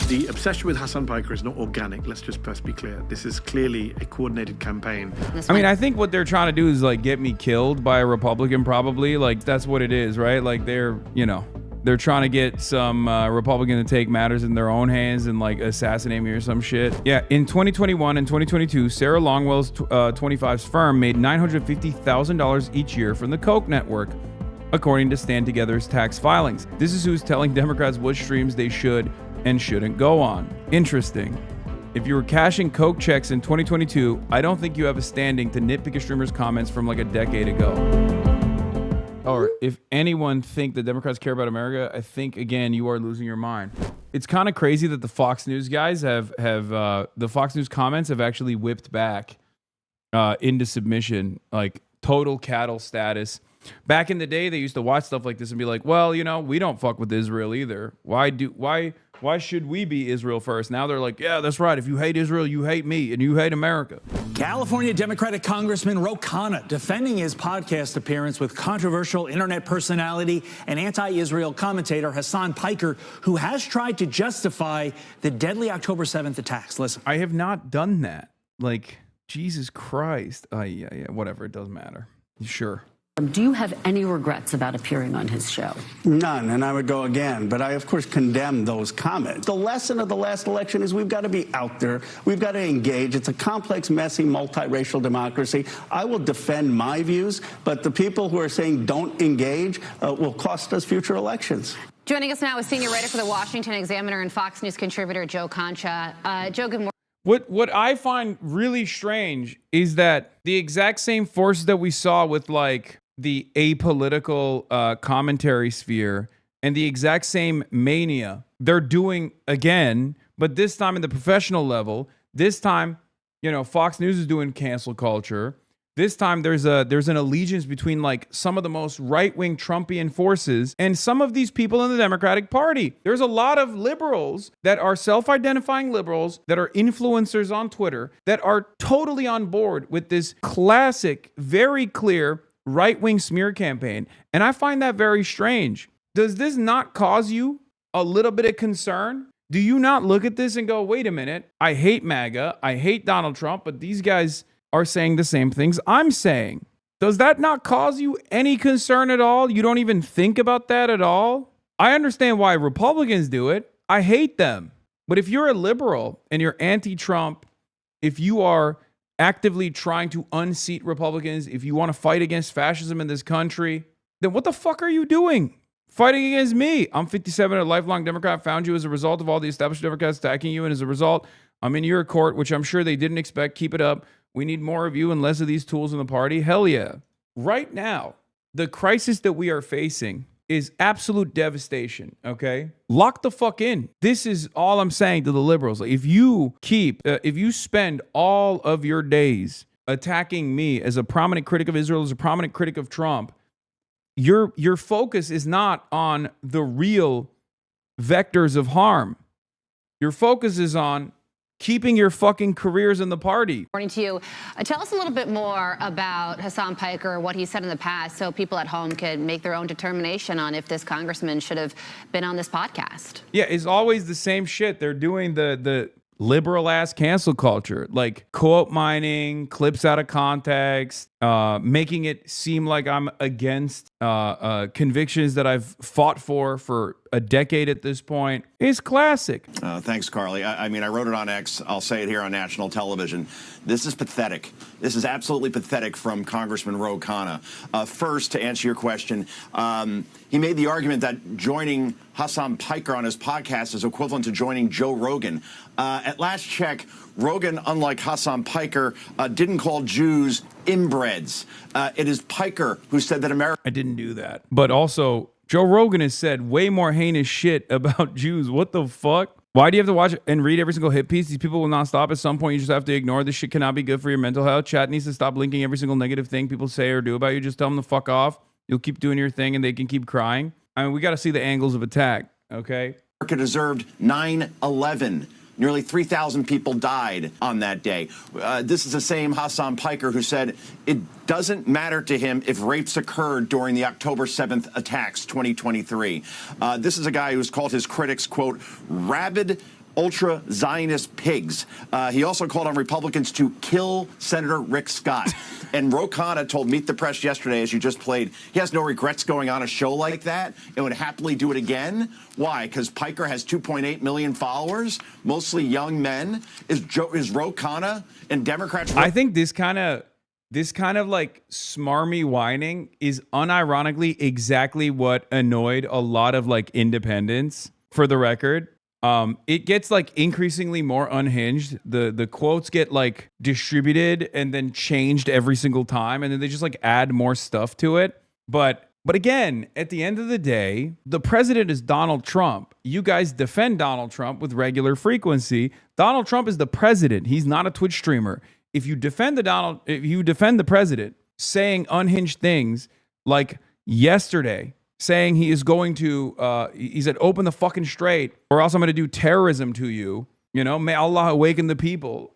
The obsession with Hasan Piker is not organic. Let's just first be clear. This is clearly a coordinated campaign. I mean, I think what they're trying to do is like get me killed by a Republican, probably. Like that's what it is, right? Like they're, you know, they're trying to get some Republican to take matters in their own hands and like assassinate me or some shit. Yeah, in 2021 and 2022, Sarah Longwell's 25's firm made $950,000 each year from the Koch network, according to Stand Together's tax filings. This is who's telling Democrats what streams they should and shouldn't go on. Interesting. If you were cashing Koch checks in 2022, I don't think you have a standing to nitpick a streamer's comments from like a decade ago. Or if anyone think the Democrats care about America, I think, again, you are losing your mind. It's kind of crazy that the Fox News guys have the Fox News comments have actually whipped back into submission, like total cattle status. Back in the day, they used to watch stuff like this and be like, well, you know, we don't fuck with Israel either. Why should we be Israel first? Now they're like, yeah, that's right. If you hate Israel, you hate me and you hate America. California Democratic Congressman Khanna defending his podcast appearance with controversial internet personality and anti-Israel commentator Hasan Piker, who has tried to justify the deadly October 7th attacks. Listen. I have not done that. Like, Jesus Christ. Yeah, whatever. It doesn't matter. Sure. Do you have any regrets about appearing on his show? None, and I would go again. But I, of course, condemn those comments. The lesson of the last election is we've got to be out there. We've got to engage. It's a complex, messy, multiracial democracy. I will defend my views, but the people who are saying don't engage will cost us future elections. Joining us now is senior writer for the Washington Examiner and Fox News contributor Joe Concha. Joe, good morning. What I find really strange is that the exact same forces that we saw with like the apolitical commentary sphere and the exact same mania they're doing again, but this time in the professional level. This time, you know, Fox News is doing cancel culture. This time there's an allegiance between like some of the most right-wing Trumpian forces and some of these people in the Democratic Party. There's a lot of liberals that are self-identifying liberals that are influencers on Twitter that are totally on board with this classic, very clear right-wing smear campaign. And I find that very strange. Does this not cause you a little bit of concern? Do you not look at this and go, wait a minute, I hate MAGA, I hate Donald Trump, but these guys are saying the same things I'm saying. Does that not cause you any concern at all? You don't even think about that at all? I understand why Republicans do it. I hate them. But if you're a liberal and you're anti-Trump, if you are actively trying to unseat Republicans, if you want to fight against fascism in this country, then what the fuck are you doing? Fighting against me. I'm 57, a lifelong Democrat, found you as a result of all the established Democrats attacking you, and as a result, I'm in your court, which I'm sure they didn't expect. Keep it up. We need more of you and less of these tools in the party. Hell yeah. Right now, the crisis that we are facing is absolute devastation, okay? Lock the fuck in. This is all I'm saying to the liberals. Like, if you spend all of your days attacking me as a prominent critic of Israel, as a prominent critic of Trump, your focus is not on the real vectors of harm. Your focus is on keeping your fucking careers in the party. Morning to you. Tell us a little bit more about Hasan Piker, what he said in the past, so people at home can make their own determination on if this congressman should have been on this podcast. Yeah, it's always the same shit. They're doing the liberal ass cancel culture, like quote mining, clips out of context, making it seem like I'm against convictions that I've fought for a decade at this point. It's classic. Thanks, Carly. I mean, I wrote it on X. I'll say it here on national television. This is pathetic. This is absolutely pathetic from Congressman Khanna. First, to answer your question, he made the argument that joining Hasan Piker on his podcast is equivalent to joining Joe Rogan. At last check, Rogan, unlike Hasan Piker, didn't call Jews inbreds. It is Piker who said that America... I didn't do that. But also, Joe Rogan has said way more heinous shit about Jews. What the fuck? Why do you have to watch and read every single hit piece? These people will not stop. At some point, you just have to ignore this shit. Cannot be good for your mental health. Chat needs to stop linking every single negative thing people say or do about you. Just tell them to fuck off. You'll keep doing your thing and they can keep crying. I mean, we got to see the angles of attack, okay? America deserved 9/11. Nearly 3,000 people died on that day. This is the same Hasan Piker who said it doesn't matter to him if rapes occurred during the October 7th attacks, 2023. This is a guy who's called his critics, quote, rabid ultra-Zionist pigs. He also called on Republicans to kill Senator Rick Scott. And Ro Khanna told Meet the Press yesterday, as you just played, he has no regrets going on a show like that and would happily do it again. Why? Because Piker has 2.8 million followers, mostly young men. Is Ro Khanna and Democrats... I think this kind of like smarmy whining is unironically exactly what annoyed a lot of like independents, for the record. It gets like increasingly more unhinged. The quotes get like distributed and then changed every single time, and then they just like add more stuff to it. But again, at the end of the day, the president is Donald Trump. You guys defend Donald Trump with regular frequency. Donald Trump is the president. He's not a Twitch streamer. If you defend the president saying unhinged things like yesterday, saying he is going to, he said, open the fucking strait or else I'm going to do terrorism to you. You know, may Allah awaken the people.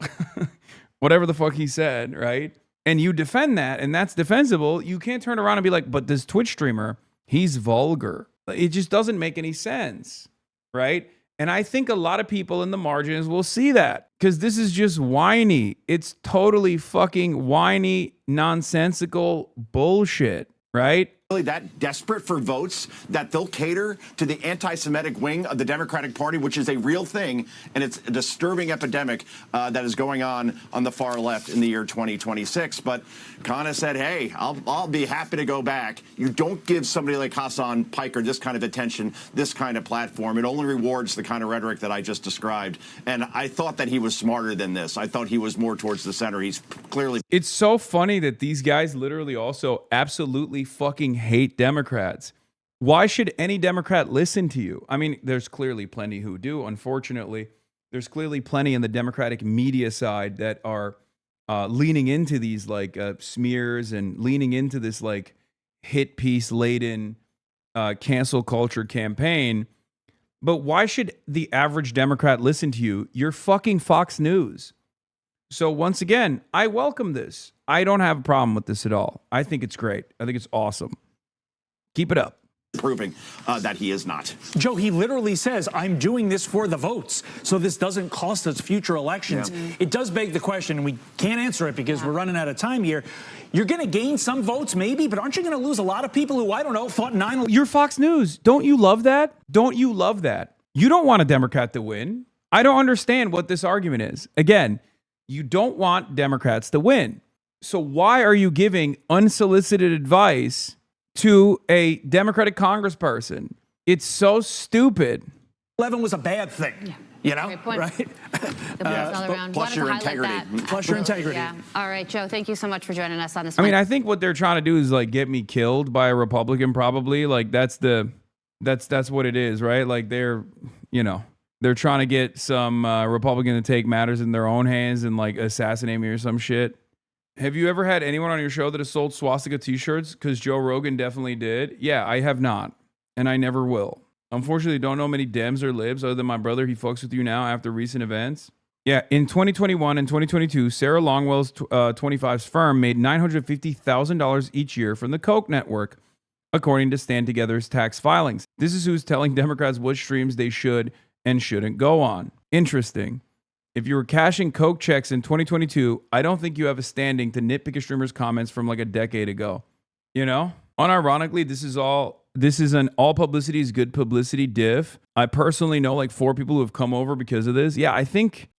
Whatever the fuck he said, right? And you defend that, and that's defensible. You can't turn around and be like, but this Twitch streamer, he's vulgar. It just doesn't make any sense, right? And I think a lot of people in the margins will see that because this is just whiny. It's totally fucking whiny, nonsensical bullshit, right? Really that desperate for votes that they'll cater to the anti-Semitic wing of the Democratic Party, which is a real thing, and it's a disturbing epidemic that is going on the far left in the year 2026. But Khanna said, hey, I'll be happy to go back. You don't give somebody like Hasan Piker this kind of attention, this kind of platform. It only rewards the kind of rhetoric that I just described. And I thought that he was smarter than this. I thought he was more towards the center. He's clearly... It's so funny that these guys literally also absolutely fucking hate Democrats. Why should any Democrat listen to you? I mean, there's clearly plenty who do, unfortunately. There's clearly plenty in the Democratic media side that are leaning into these like smears and leaning into this like hit piece laden cancel culture campaign. But why should the average Democrat listen to you? You're fucking Fox News. So once again, I welcome this. I don't have a problem with this at all. I think it's great. I think it's awesome. Keep it up. Proving that he is not. Joe, he literally says, I'm doing this for the votes, so this doesn't cost us future elections. Yeah. It does beg the question, and we can't answer it because we're running out of time here. You're going to gain some votes, maybe, but aren't you going to lose a lot of people who, I don't know, thought 9/11? You're Fox News. Don't you love that? Don't you love that? You don't want a Democrat to win. I don't understand what this argument is. Again, you don't want Democrats to win. So why are you giving unsolicited advice to a Democratic congressperson? It's so stupid. 11 was a bad thing, you know, right? Plus your integrity. Plus your integrity. Yeah. All right, Joe, thank you so much for joining us on this. I mean, I think what they're trying to do is like get me killed by a Republican, probably. Like that's what it is, right? Like they're trying to get some Republican to take matters in their own hands and like assassinate me or some shit. Have you ever had anyone on your show that has sold swastika t-shirts? Because Joe Rogan definitely did. Yeah, I have not. And I never will. Unfortunately, don't know many Dems or Libs other than my brother. He fucks with you now after recent events. Yeah, in 2021 and 2022, Sarah Longwell's 25's firm made $950,000 each year from the Coke network, according to Stand Together's tax filings. This is who's telling Democrats what streams they should and shouldn't go on. Interesting. If you were cashing Coke checks in 2022, I don't think you have a standing to nitpick a streamer's comments from like a decade ago. You know? Unironically, this is an all publicity is good publicity diff. I personally know like 4 people who have come over because of this. Yeah, I think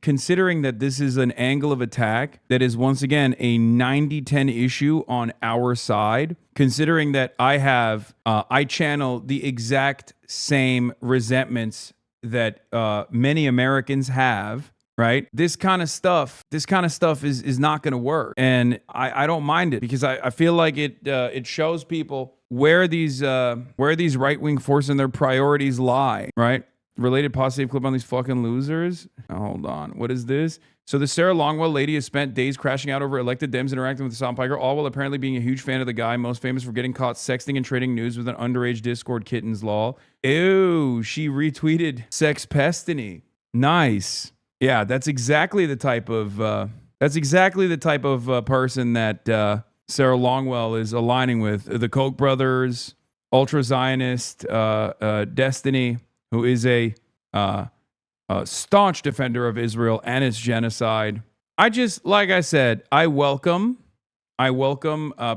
considering that this is an angle of attack that is once again a 90-10 issue on our side, considering that I channel the exact same resentments that many Americans have, right? This kind of stuff is not going to work. And I don't mind it because I feel like it shows people where these right-wing forces and their priorities lie, right? Related positive clip on these fucking losers. Oh, hold on. What is this? So the Sarah Longwell lady has spent days crashing out over elected Dems interacting with Hasan Piker, all while apparently being a huge fan of the guy, most famous for getting caught sexting and trading news with an underage Discord kitten's lol. Ew, she retweeted Sex Pestiny. Nice. Yeah, that's exactly the type of person that Sarah Longwell is aligning with. The Koch brothers, ultra Zionist, Destiny, who is a a staunch defender of Israel and its genocide. Like I said, I welcome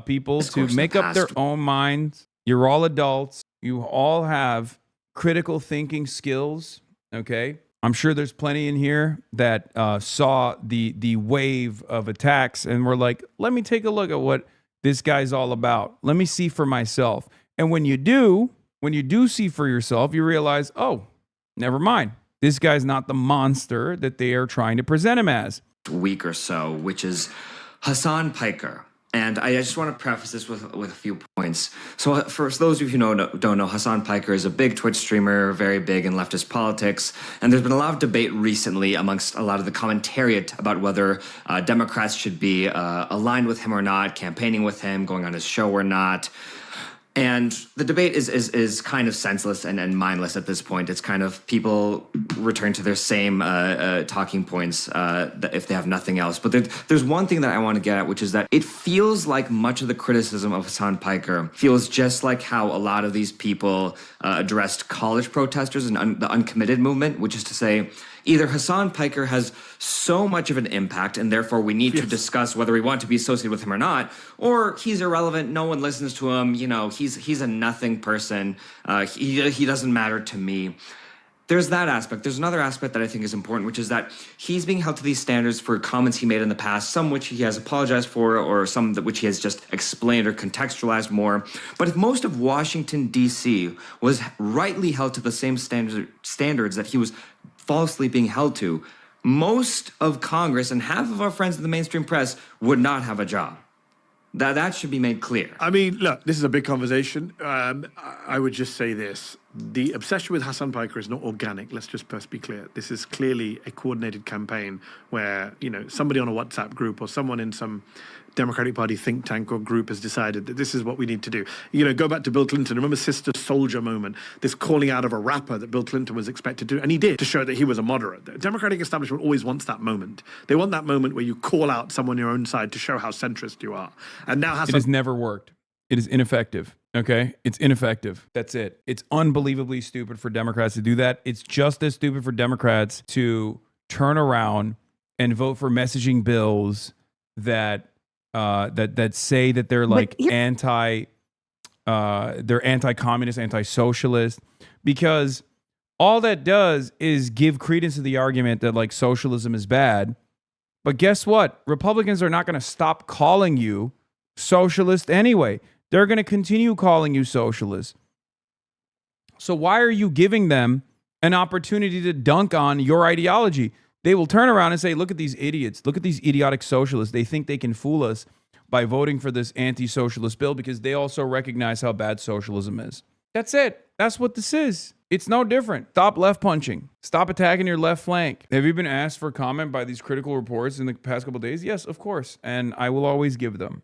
people to make up their own minds. You're all adults. You all have critical thinking skills. Okay. I'm sure there's plenty in here that saw the wave of attacks and were like, let me take a look at what this guy's all about. Let me see for myself. And when you do see for yourself, you realize, oh, never mind. This guy's not the monster that they are trying to present him as. Week or so, which is Hasan Piker. And I just want to preface this with a few points. So for those of you who don't know, Hasan Piker is a big Twitch streamer, very big in leftist politics. And there's been a lot of debate recently amongst a lot of the commentariat about whether Democrats should be aligned with him or not, campaigning with him, going on his show or not. And the debate is kind of senseless and mindless at this point. It's kind of people return to their same talking points if they have nothing else. But there's one thing that I want to get at, which is that it feels like much of the criticism of Hasan Piker feels just like how a lot of these people addressed college protesters and the uncommitted movement, which is to say, either Hasan Piker has so much of an impact and therefore we need to discuss whether we want to be associated with him or not, or he's irrelevant, no one listens to him, he's a nothing person, he doesn't matter to me. There's that aspect. There's another aspect that I think is important, which is that he's being held to these standards for comments he made in the past, some which he has apologized for or some which he has just explained or contextualized more. But if most of Washington, D.C. was rightly held to the same standards that he was falsely being held to, most of Congress and half of our friends in the mainstream press would not have a job. That should be made clear. I mean, look, this is a big conversation. I would just say this. The obsession with Hasan Piker is not organic. Let's just first be clear. This is clearly a coordinated campaign where, somebody on a WhatsApp group or someone in some Democratic Party think tank or group has decided that this is what we need to do. Go back to Bill Clinton. Remember Sister Soldier moment, this calling out of a rapper that Bill Clinton was expected to do, and he did, to show that he was a moderate. The Democratic establishment always wants that moment. They want that moment where you call out someone on your own side to show how centrist you are. And now Hasan... It has never worked. It is ineffective. Okay? It's ineffective. That's it. It's unbelievably stupid for Democrats to do that. It's just as stupid for Democrats to turn around and vote for messaging bills that say that they're like they're anti-communist, anti-socialist, because all that does is give credence to the argument that like socialism is bad. But guess what? Republicans are not going to stop calling you socialist anyway. They're going to continue calling you socialist. So why are you giving them an opportunity to dunk on your ideology? They will turn around and say, look at these idiots. Look at these idiotic socialists. They think they can fool us by voting for this anti-socialist bill because they also recognize how bad socialism is. That's it. That's what this is. It's no different. Stop left punching. Stop attacking your left flank. Have you been asked for comment by these critical reports in the past couple of days? Yes, of course. And I will always give them.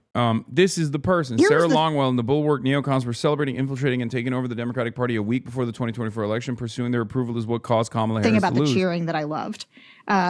This is the person. Sarah Longwell and the Bulwark neocons were celebrating, infiltrating, and taking over the Democratic Party a week before the 2024 election. Pursuing their approval is what caused Kamala Harris to lose. Thing about the cheering that I loved.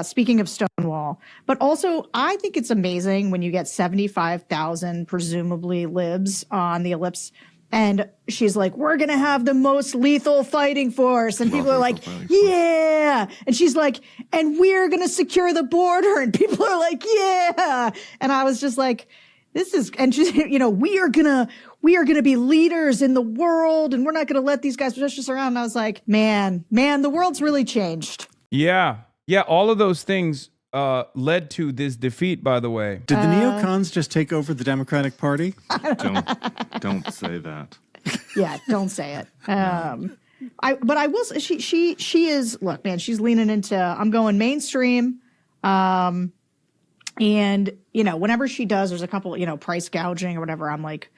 Speaking of Stonewall. But also, I think it's amazing when you get 75,000 presumably libs on the ellipse. And she's like, we're going to have the most lethal fighting force. And people are like, yeah. And she's like, and we're going to secure the border. And people are like, yeah. And I was just like, this is, and she's, we are going to be leaders in the world. And we're not going to let these guys push us around. And I was like, man, the world's really changed. Yeah. Yeah. All of those things led to this defeat, by the way. Did the neocons just take over the Democratic Party? Don't say that. Yeah, don't say it. But I will say she is, look, man, she's leaning into, I'm going mainstream. And, whenever she does, there's a couple, price gouging or whatever, I'm like,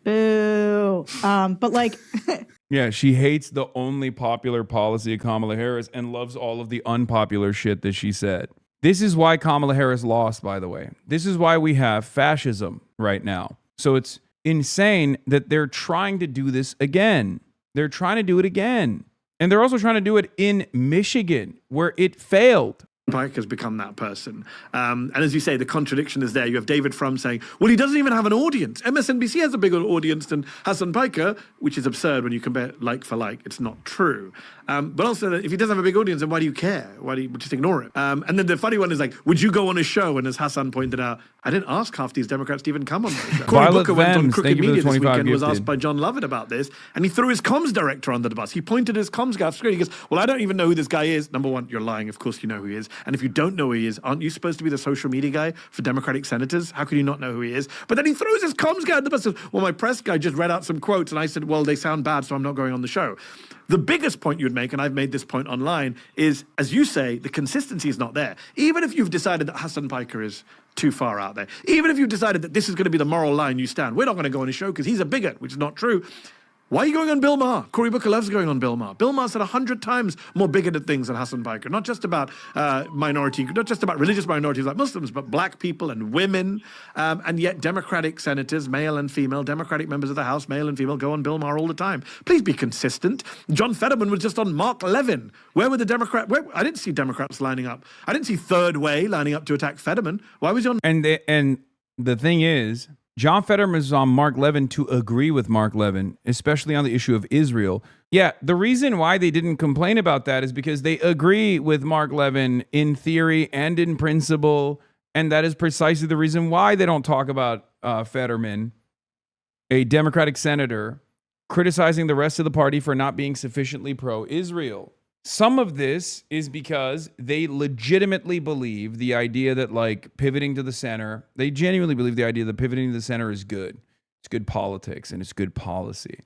boo. But like... Yeah, she hates the only popular policy of Kamala Harris and loves all of the unpopular shit that she said. This is why Kamala Harris lost, by the way. This is why we have fascism right now. So it's insane that they're trying to do this again. They're trying to do it again. And they're also trying to do it in Michigan, where it failed. Pike has become that person. And as you say, the contradiction is there. You have David Frum saying, well, he doesn't even have an audience. MSNBC has a bigger audience than Hasan Piker, which is absurd when you compare like for like. It's not true. But also, if he doesn't have a big audience, then why do you care? Why do you just ignore it? And then the funny one is like, would you go on a show? And as Hasan pointed out, I didn't ask half these Democrats to even come on my show. Cory Booker went on Crooked Media this weekend and was asked by John Lovett about this, and he threw his comms director under the bus. He pointed his comms guy off screen. He goes, well, I don't even know who this guy is. Number one, you're lying. Of course you know who he is. And if you don't know who he is, aren't you supposed to be the social media guy for Democratic senators? How can you not know who he is? But then he throws his comms guy under the bus and says, well, my press guy just read out some quotes, and I said, well, they sound bad, so I'm not going on the show. The biggest point you'd make, and I've made this point online, is, as you say, the consistency is not there. Even if you've decided that Hasan Piker is too far out there, even if you've decided that this is going to be the moral line you stand, we're not going to go on his show because he's a bigot, which is not true. Why are you going on Bill Maher? Cory Booker loves going on Bill Maher. Bill Maher said 100 times more bigoted things than Hasan Piker, not just about not just about religious minorities like Muslims, but black people and women. And yet Democratic senators, male and female, Democratic members of the House, male and female, go on Bill Maher all the time. Please be consistent. John Fetterman was just on Mark Levin. Where were the Democrats? I didn't see Democrats lining up. I didn't see Third Way lining up to attack Fetterman. Why was he on? And the thing is, John Fetterman is on Mark Levin to agree with Mark Levin, especially on the issue of Israel. Yeah, the reason why they didn't complain about that is because they agree with Mark Levin in theory and in principle, and that is precisely the reason why they don't talk about Fetterman, a Democratic senator, criticizing the rest of the party for not being sufficiently pro-Israel. Some of this is because they legitimately believe the idea that, like, pivoting to the center, they genuinely believe the idea that pivoting to the center is good. It's good politics and it's good policy,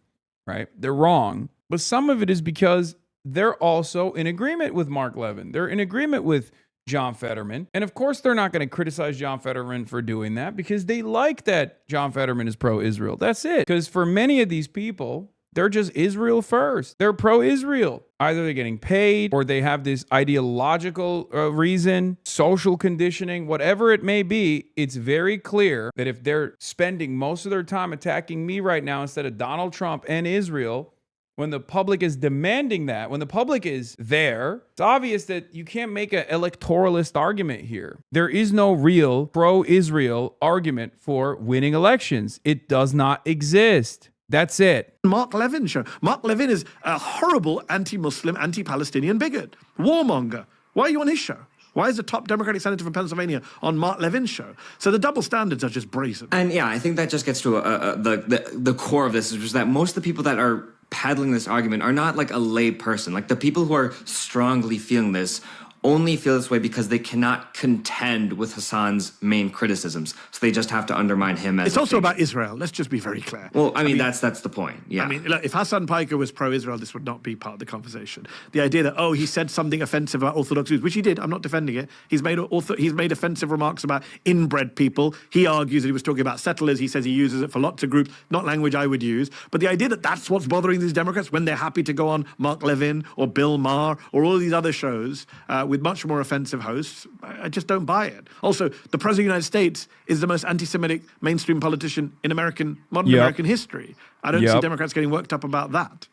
right? They're wrong. But some of it is because they're also in agreement with Mark Levin. They're in agreement with John Fetterman. And of course, they're not going to criticize John Fetterman for doing that because they like that John Fetterman is pro-Israel. That's it. Because for many of these people, they're just Israel first. They're pro-Israel. Either they're getting paid or they have this ideological reason, social conditioning, whatever it may be. It's very clear that if they're spending most of their time attacking me right now instead of Donald Trump and Israel, when the public is demanding that, when the public is there, it's obvious that you can't make an electoralist argument here. There is no real pro-Israel argument for winning elections. It does not exist. That's it. Mark Levin show. Mark Levin is a horrible anti-Muslim, anti-Palestinian bigot, warmonger. Why are you on his show? Why is the top Democratic senator from Pennsylvania on Mark Levin's show? So the double standards are just brazen. And yeah, I think that just gets to the core of this, which is that most of the people that are peddling this argument are not like a lay person. Like the people who are strongly feeling this only feel this way because they cannot contend with Hasan's main criticisms. So they just have to undermine him as It's also about Israel. Let's just be very clear. Well, I mean that's the point. Yeah. I mean, look, if Hasan Piker was pro-Israel, this would not be part of the conversation. The idea that, he said something offensive about Orthodox Jews, which he did. I'm not defending it. He's made offensive remarks about inbred people. He argues that he was talking about settlers. He says he uses it for lots of groups, not language I would use. But the idea that that's what's bothering these Democrats when they're happy to go on Mark Levin or Bill Maher or all of these other shows with much more offensive hosts, I just don't buy it. Also, the President of the United States is the most anti-Semitic mainstream politician in modern American history. I don't see Democrats getting worked up about that.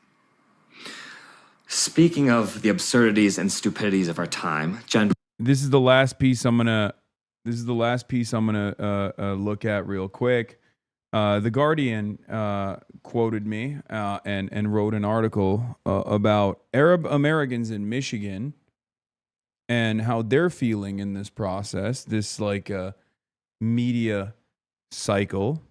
Speaking of the absurdities and stupidities of our time, This is the last piece I'm gonna look at real quick. The Guardian quoted me and wrote an article about Arab Americans in Michigan and how they're feeling in this process, this media cycle,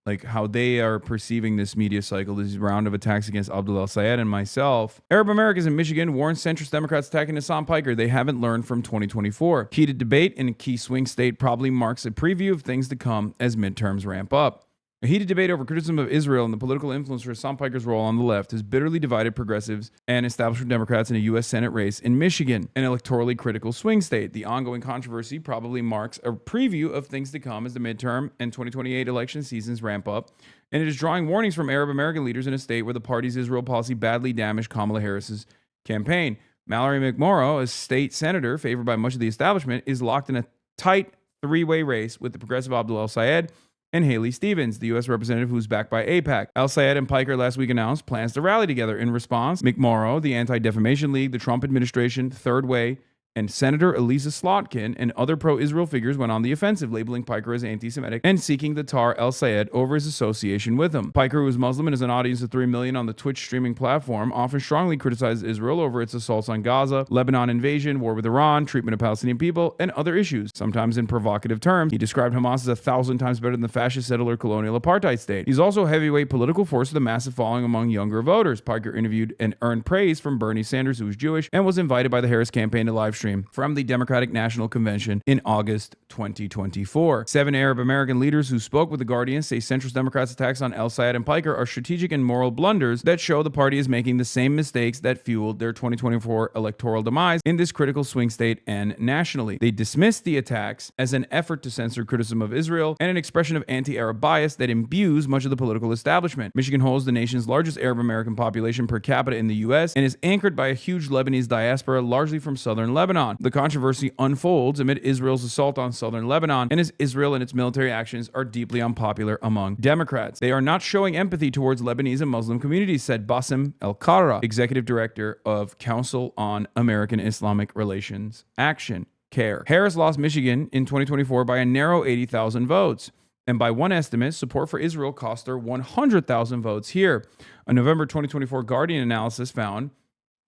like how they are perceiving this media cycle, this round of attacks against Abdul El-Sayed and myself. Arab Americans in Michigan warn centrist Democrats attacking Hasan Piker. They haven't learned from 2024. Heated debate in a key swing state probably marks a preview of things to come as midterms ramp up. A heated debate over criticism of Israel and the political influence for Hasan Piker's role on the left has bitterly divided progressives and establishment Democrats in a U.S. Senate race in Michigan, an electorally critical swing state. The ongoing controversy probably marks a preview of things to come as the midterm and 2028 election seasons ramp up, and it is drawing warnings from Arab American leaders in a state where the party's Israel policy badly damaged Kamala Harris's campaign. Mallory McMorrow, a state senator favored by much of the establishment, is locked in a tight three-way race with the progressive Abdul El-Sayed and Haley Stevens, the U.S. representative who's backed by AIPAC. El-Sayed and Piker last week announced plans to rally together. In response, McMorrow, the Anti-Defamation League, the Trump administration, Third Way, and Senator Elisa Slotkin and other pro-Israel figures went on the offensive, labeling Piker as anti-Semitic and seeking to tar El-Sayed over his association with him. Piker, who is Muslim and has an audience of 3 million on the Twitch streaming platform, often strongly criticizes Israel over its assaults on Gaza, Lebanon invasion, war with Iran, treatment of Palestinian people, and other issues. Sometimes in provocative terms, he described Hamas as 1,000 times better than the fascist settler colonial apartheid state. He's also a heavyweight political force with a massive following among younger voters. Piker interviewed and earned praise from Bernie Sanders, who is Jewish, and was invited by the Harris campaign to live stream from the Democratic National Convention in August 2024. 7 Arab American leaders who spoke with The Guardian say centrist Democrats' attacks on El-Sayed and Piker are strategic and moral blunders that show the party is making the same mistakes that fueled their 2024 electoral demise in this critical swing state and nationally. They dismissed the attacks as an effort to censor criticism of Israel and an expression of anti-Arab bias that imbues much of the political establishment. Michigan holds the nation's largest Arab American population per capita in the U.S. and is anchored by a huge Lebanese diaspora, largely from southern Lebanon. The controversy unfolds amid Israel's assault on southern Lebanon, and as Israel and its military actions are deeply unpopular among Democrats. They are not showing empathy towards Lebanese and Muslim communities, said Bassem El-Kara, executive director of Council on American Islamic Relations Action, CARE. Harris lost Michigan in 2024 by a narrow 80,000 votes. And by one estimate, support for Israel cost her 100,000 votes here. A November 2024 Guardian analysis found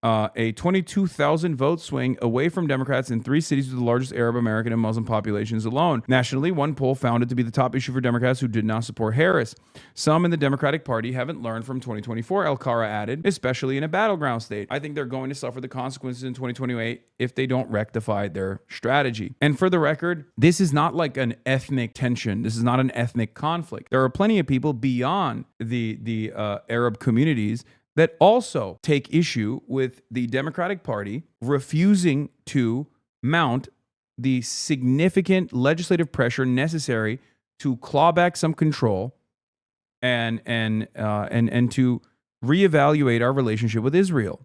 a 22,000 vote swing away from Democrats in 3 cities with the largest Arab American and Muslim populations alone. Nationally, one poll found it to be the top issue for Democrats who did not support Harris. Some in the Democratic Party haven't learned from 2024, El-Kara added, especially in a battleground state. I think they're going to suffer the consequences in 2028 if they don't rectify their strategy. And for the record, this is not like an ethnic tension. This is not an ethnic conflict. There are plenty of people beyond the Arab communities that also take issue with the Democratic Party refusing to mount the significant legislative pressure necessary to claw back some control and to reevaluate our relationship with Israel,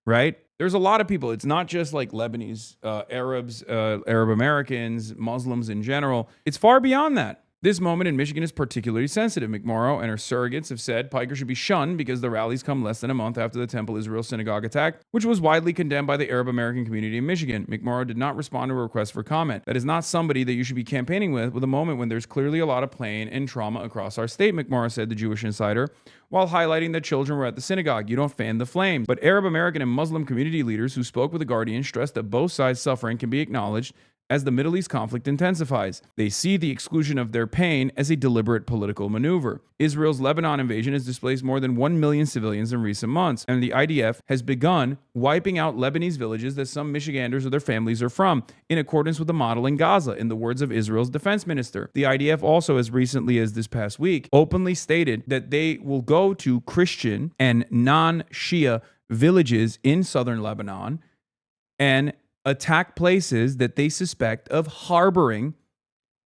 right? There's a lot of people. It's not just like Lebanese, Arabs, Arab Americans, Muslims in general. It's far beyond that. This moment in Michigan is particularly sensitive. McMorrow and her surrogates have said Piker should be shunned because the rallies come less than a month after the Temple Israel synagogue attack, which was widely condemned by the Arab American community in Michigan. McMorrow did not respond to a request for comment. That is not somebody that you should be campaigning with a moment when there's clearly a lot of pain and trauma across our state, McMorrow said, the Jewish Insider, while highlighting that children were at the synagogue. You don't fan the flames. But Arab American and Muslim community leaders who spoke with The Guardian stressed that both sides' suffering can be acknowledged as the Middle East conflict intensifies. They see the exclusion of their pain as a deliberate political maneuver. Israel's Lebanon invasion has displaced more than 1 million civilians in recent months, and the IDF has begun wiping out Lebanese villages that some Michiganders or their families are from, in accordance with the model in Gaza, in the words of Israel's defense minister. The IDF also, as recently as this past week, openly stated that they will go to Christian and non-Shia villages in southern Lebanon and attack places that they suspect of harboring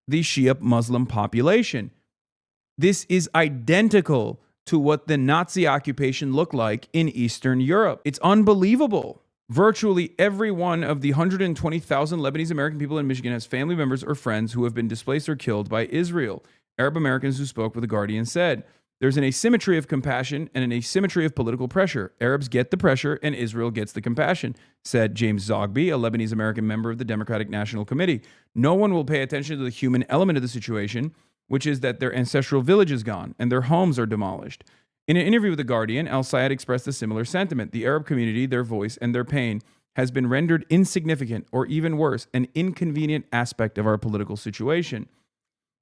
the Shia Muslim population. This is identical to what the Nazi occupation looked like in Eastern Europe. It's unbelievable. Virtually every one of the 120,000 Lebanese American people in Michigan has family members or friends who have been displaced or killed by Israel. Arab Americans who spoke with The Guardian said, there's an asymmetry of compassion and an asymmetry of political pressure. Arabs get the pressure and Israel gets the compassion, said James Zogby, a Lebanese American member of the Democratic National Committee. No one will pay attention to the human element of the situation, which is that their ancestral village is gone and their homes are demolished. In an interview with The Guardian, El-Sayed expressed a similar sentiment. The Arab community, their voice and their pain has been rendered insignificant or even worse, an inconvenient aspect of our political situation.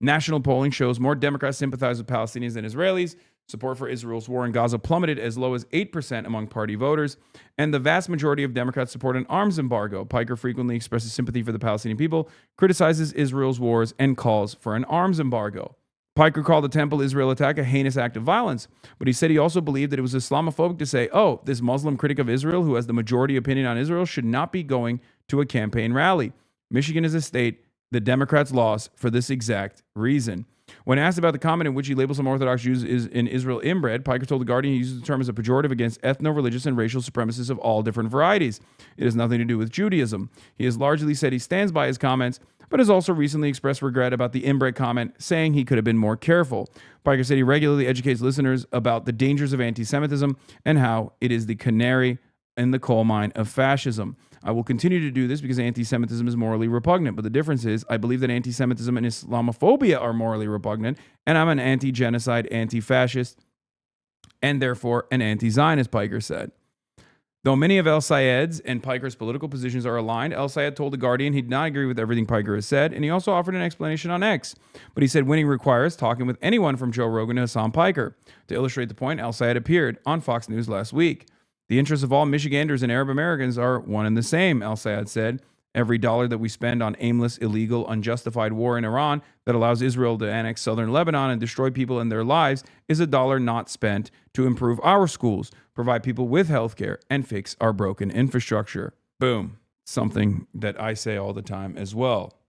National polling shows more Democrats sympathize with Palestinians than Israelis. Support for Israel's war in Gaza plummeted as low as 8% among party voters, and the vast majority of Democrats support an arms embargo. Piker frequently expresses sympathy for the Palestinian people, criticizes Israel's wars, and calls for an arms embargo. Piker called the Temple Israel attack a heinous act of violence, but he said he also believed that it was Islamophobic to say, oh, this Muslim critic of Israel who has the majority opinion on Israel should not be going to a campaign rally. Michigan is a state the Democrats lost for this exact reason. When asked about the comment in which he labels some Orthodox Jews in Israel inbred, Piker told The Guardian he uses the term as a pejorative against ethno-religious and racial supremacists of all different varieties. It has nothing to do with Judaism. He has largely said he stands by his comments, but has also recently expressed regret about the inbred comment, saying he could have been more careful. Piker said he regularly educates listeners about the dangers of anti-Semitism and how it is the canary in the coal mine of fascism. I will continue to do this because anti-Semitism is morally repugnant. But the difference is I believe that anti-Semitism and Islamophobia are morally repugnant, and I'm an anti-genocide, anti-fascist, and therefore an anti-Zionist, Piker said. Though many of El-Sayed's and Piker's political positions are aligned, El-Sayed told The Guardian he did not agree with everything Piker has said, and he also offered an explanation on X. But he said winning requires talking with anyone from Joe Rogan to Hasan Piker. To illustrate the point, El-Sayed appeared on Fox News last week. The interests of all Michiganders and Arab Americans are one and the same, El-Sayed said. Every dollar that we spend on aimless, illegal, unjustified war in Iran that allows Israel to annex southern Lebanon and destroy people and their lives is a dollar not spent to improve our schools, provide people with health care, and fix our broken infrastructure. Boom. Something that I say all the time as well.